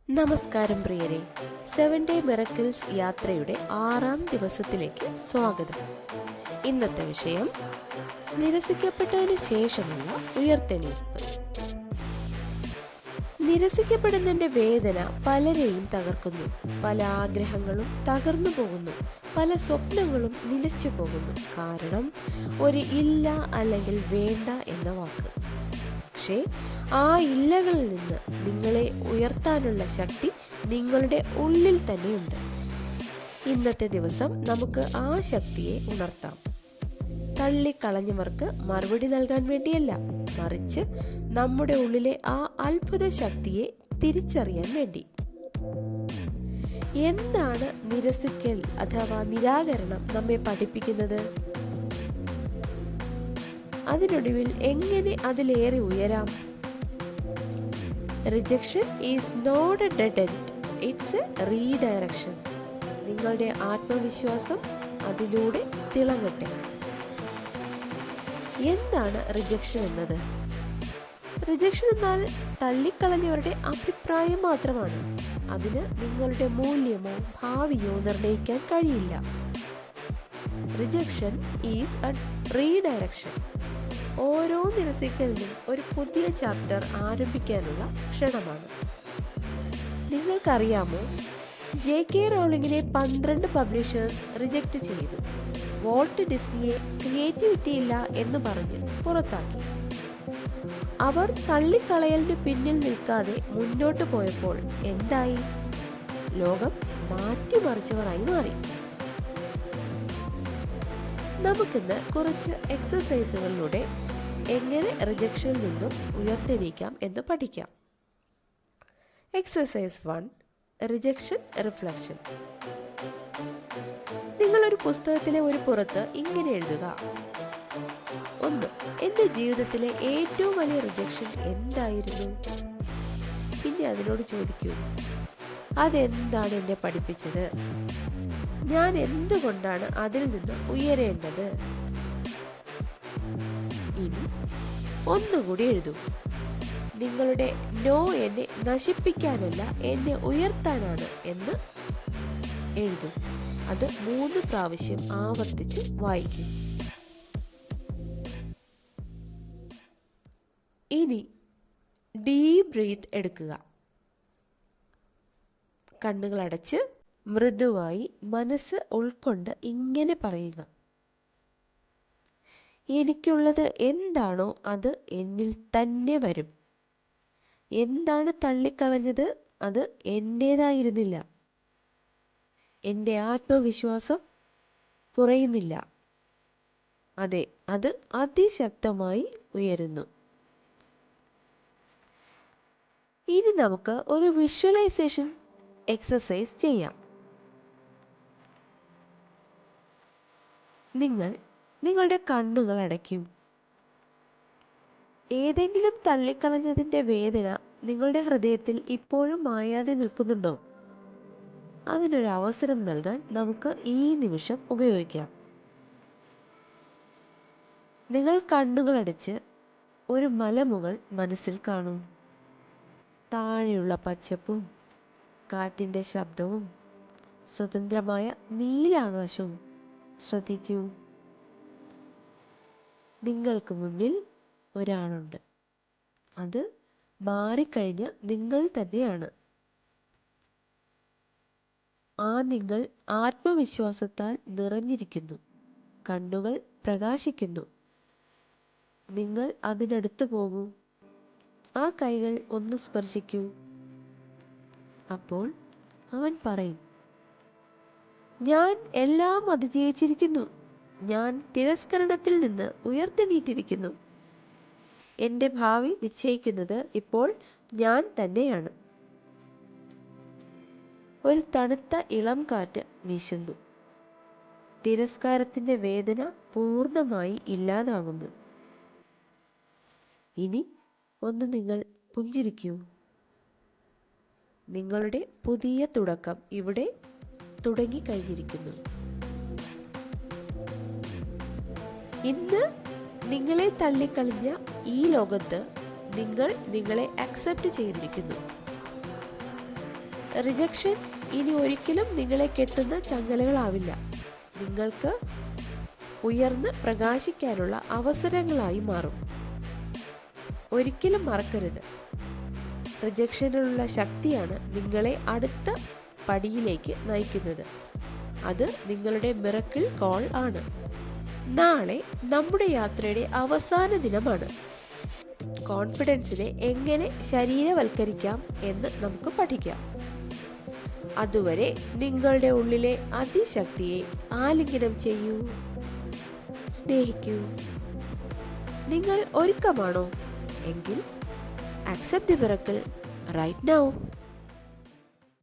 നമസ്കാരം പ്രിയരെ, 7 day miracles യാത്രയുടെ 6-ാം ദിവസത്തിലേക്ക് സ്വാഗതം. ഇന്നത്തെ വിഷയം നിരസിക്കപ്പെട്ടതിന് ശേഷമുള്ള ഉയർത്തെഴുന്നേൽപ്പ്. നിരസിക്കപ്പെടുന്നതിൻ്റെ വേദന പലരെയും തകർക്കുന്നു. പല ആഗ്രഹങ്ങളും തകർന്നു പോകുന്നു. പല സ്വപ്നങ്ങളും നിലച്ചു പോകുന്നു. കാരണം ഒരു ഇല്ല അല്ലെങ്കിൽ വേണ്ട എന്ന വാക്ക്. പക്ഷേ ആ ഇല്ലകളിൽ നിന്ന് നിങ്ങളെ ഉയർത്താനുള്ള ശക്തി നിങ്ങളുടെ ഉള്ളിൽ തന്നെയുണ്ട്. ഇന്നത്തെ ദിവസം നമുക്ക് ആ ശക്തിയെ ഉണർത്താം. തള്ളിക്കളഞ്ഞവർക്ക് മറുപടി നൽകാൻ വേണ്ടിയല്ല, മറിച്ച് നമ്മുടെ ഉള്ളിലെ ആ അത്ഭുത ശക്തിയെ തിരിച്ചറിയാൻ വേണ്ടി. എന്താണ് നിരസിക്കൽ അഥവാ നിരാകരണം നമ്മെ പഠിപ്പിക്കുന്നത്? അതിനൊടുവിൽ എങ്ങനെ അതിലേറെ ഉയരാം? Rejection is not a dead end, it's a redirection. നിങ്ങളുടെ ആത്മവിശ്വാസം അതിലൂടെ തിളങ്ങട്ടെ. എന്താണ് റിജക്ഷൻ എന്നത്? റിജക്ഷൻ എന്നാൽ തള്ളിക്കളഞ്ഞവരുടെ അഭിപ്രായം മാത്രമാണ്. അതിന് നിങ്ങളുടെ മൂല്യമോ ഭാവിയോ നിർണ്ണയിക്കാൻ കഴിയില്ല. Rejection is A redirection. ഓരോ നിരസിക്കലിനും ഒരു പുതിയ ചാപ്റ്റർ ആരംഭിക്കാനുള്ള ക്ഷണമാണ്. നിങ്ങൾക്കറിയാമോ, JK റോളിങ്ങിനെ 12 പബ്ലിഷേഴ്സ് റിജക്റ്റ് ചെയ്തു. വാൾട്ട് ഡിസ്നിയെ ക്രിയേറ്റിവിറ്റി ഇല്ല എന്ന് പറഞ്ഞ് പുറത്താക്കി. അവർ തള്ളിക്കളയലിന് പിന്നിൽ നിൽക്കാതെ മുന്നോട്ട് പോയപ്പോൾ എന്തായി? ലോകം മാറ്റിമറിച്ചവരായി മാറി. നമുക്കിന്ന് കുറച്ച് എക്സസൈസുകളിലൂടെ എങ്ങനെ റിജക്ഷനിൽ നിന്നും ഉയർത്തെണീക്കാം എന്ന് പഠിക്കാം. Exercise 1, rejection reflection. നിങ്ങളൊരു പുസ്തകത്തിലെ ഒരു പുറത്ത് ഇങ്ങനെ എഴുതുക: 1. എൻ്റെ ജീവിതത്തിലെ ഏറ്റവും വലിയ റിജക്ഷൻ എന്തായിരുന്നു? പിന്നെ അതിനോട് ചോദിക്കൂ, അതെന്താണ് എന്നെ പഠിപ്പിച്ചത്? ഞാൻ എന്തുകൊണ്ടാണ് അതിൽ നിന്ന് ഉയരേണ്ടത്? ഇനി ഒന്നുകൂടി എഴുതൂ: നിങ്ങളുടെ നോ എന്നെ നശിപ്പിക്കാനല്ല, എന്നെ ഉയർത്താനാണ് എന്ന് എഴുതൂ. അത് 3 പ്രാവശ്യം ആവർത്തിച്ച് വായിക്കും. ഇനി ഡീപ് ബ്രീത്ത് എടുക്കുക. കണ്ണുകളടച്ച് മൃദുവായി മനസ്സ് ഉൾക്കൊണ്ട് ഇങ്ങനെ പറയുക: എനിക്കുള്ളത് എന്താണോ അത് എന്നിൽ തന്നെ വരും. എന്താണ് തള്ളിക്കളഞ്ഞത് അത് എൻ്റേതായിരുന്നില്ല. എൻ്റെ ആത്മവിശ്വാസം കുറയുന്നില്ല. അതെ, അത് അതിശക്തമായി ഉയരുന്നു. ഇനി നമുക്ക് ഒരു വിഷ്വലൈസേഷൻ എക്സസൈസ് ചെയ്യാം. നിങ്ങളുടെ കണ്ണുകൾ അടയ്ക്കൂ. ഏതെങ്കിലും തള്ളിക്കളഞ്ഞതിൻ്റെ വേദന നിങ്ങളുടെ ഹൃദയത്തിൽ ഇപ്പോഴും മായാതെ നിൽക്കുന്നുണ്ടോ? അതിനൊരു അവസരം നൽകാൻ നമുക്ക് ഈ നിമിഷം ഉപയോഗിക്കാം. നിങ്ങൾ കണ്ണുകളടച്ച് ഒരു മലമുകൾ മനസ്സിൽ കാണൂ. താഴെയുള്ള പച്ചപ്പും കാറ്റിൻ്റെ ശബ്ദവും സ്വതന്ത്രമായ നീലാകാശവും ശ്രദ്ധിക്കൂ. നിങ്ങൾക്ക് മുന്നിൽ ഒരാളുണ്ട്. അത് മാറിക്കഴിഞ്ഞ നിങ്ങൾ തന്നെയാണ്. ആ നിങ്ങൾ ആത്മവിശ്വാസത്താൽ നിറഞ്ഞിരിക്കുന്നു. കണ്ണുകൾ പ്രകാശിക്കുന്നു. നിങ്ങൾ അതിനടുത്ത് പോകൂ. ആ കൈകൾ ഒന്ന് സ്പർശിക്കൂ. അപ്പോൾ അവൻ പറയും: ഞാൻ എല്ലാം അതിജീവിച്ചിരിക്കുന്നു. ഞാൻ തിരസ്കരണത്തിൽ നിന്ന് ഉയർത്തെണീറ്റിരിക്കുന്നു. എൻ്റെ ഭാവി നിശ്ചയിക്കുന്നത് ഇപ്പോൾ ഞാൻ തന്നെയാണ്. ഒരു തണുത്ത ഇളം കാറ്റ് വീശുന്നു. തിരസ്കാരത്തിൻ്റെ വേദന പൂർണ്ണമായി ഇല്ലാതാകുന്നു. ഇനി ഒന്ന് നിങ്ങൾ പുഞ്ചിരിക്കൂ. നിങ്ങളുടെ പുതിയ തുടക്കം ഇവിടെ തുടങ്ങിക്കഴിഞ്ഞിരിക്കുന്നു. ഇന്ന് നിങ്ങളെ തള്ളിക്കളഞ്ഞ ഈ ലോകത്ത് നിങ്ങൾ നിങ്ങളെ അക്സെപ്റ്റ് ചെയ്തിരിക്കുന്നു. റിജക്ഷൻ ഇനി ഒരിക്കലും നിങ്ങളെ കെട്ടുന്ന ചങ്ങലകളാവില്ല, നിങ്ങൾക്ക് ഉയർന്ന് പ്രകാശിക്കാനുള്ള അവസരങ്ങളായി മാറും. ഒരിക്കലും മറക്കരുത്, റിജക്ഷനിലുള്ള ശക്തിയാണ് നിങ്ങളെ അടുത്ത പടിയിലേക്ക് നയിക്കുന്നത്. അത് നിങ്ങളുടെ മിറക്കിൾ കോൾ ആണ്. നാളെ നമ്മുടെ യാത്രയുടെ അവസാന ദിനമാണ്. കോൺഫിഡൻസിനെ എങ്ങനെ ശരീരവൽക്കരിക്കാം എന്ന് നമുക്ക് പഠിക്കാം. അതുവരെ നിങ്ങളുടെ ഉള്ളിലെ അതിശക്തിയെ ആലിംഗനം ചെയ്യൂ, സ്നേഹിക്കൂ. നിങ്ങൾ ഒരുക്കമാണോ? എങ്കിൽ accept the miracle right now.